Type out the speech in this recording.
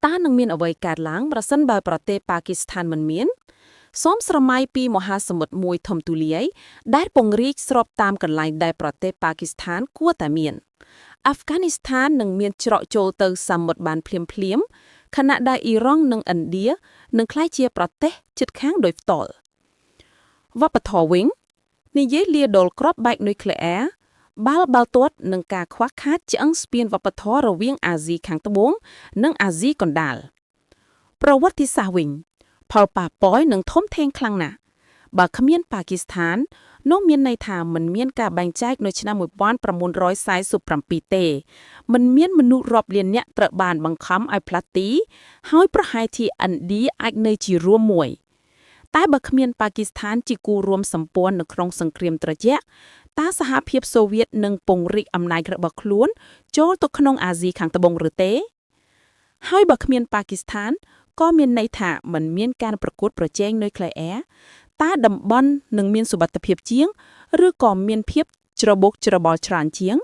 ตาនឹងមានអ្វីកើតឡើងប្រសិនបើប្រទេសប៉ាគីស្ថានមិនមានសូមស្រមៃពីមហាសមុទ្រមួយធំទូលាយដែលពង្រីកស្របតាមកន្លែងដែលប្រទេសប៉ាគីស្ថានគួរតែមានអាហ្វហ្គានីស្ថាននឹងមានច្រកចូលទៅសមុទ្របានភ្លាមខណៈដែលអ៊ីរ៉ង់និងឥណ្ឌានឹងក្លាយជាប្រទេសជិតខាងដោយផ្ទាល់វប្បធម៌វិញនិយាយលាដុលគ្រាប់បែកនុយក្លេអ៊ែរបាល់ទាត់និងការខ្វះខាតឆ្អឹងស្ពានវប្បធម៌រវាងអាស៊ីខាងត្បូងនិងអាស៊ីកណ្ដាលប្រវត្តិសាស្ត្រវិញផលប៉ះពាល់នឹងធំធេងខ្លាំងណាស់បើគ្មានប៉ាគីស្ថាននោះមានន័យថាមិនមានការបែងចែកនៅឆ្នាំ1947ទេមិនមានមនុស្សរាប់លាននាក់ត្រូវបានបង្ខំឲ្យផ្លាស់ទីហើយប្រហែលជាឥណ្ឌាអាចនៅជារួមមួយតែបើគ្មានប៉ាគីស្ថានជាគូរួមសម្ព័ន្ធនៅក្នុងសង្គ្រាមត្រជាក់តើសហភាពសូវៀតនឹងពង្រីកអំណាចរបស់ខ្លួនចូលទៅក្នុងអាស៊ីខាងត្បូងឬទេហើយបើគ្មានប៉ាគីស្ថានក៏មានន័យថាមិនមានការប្រកួតប្រជែងនុយក្លេអ៊ែរតើតំបន់នឹងមានសុវត្ថិភាពជាងឬក៏មានភាពច្របូកច្របល់ច្រើនជាង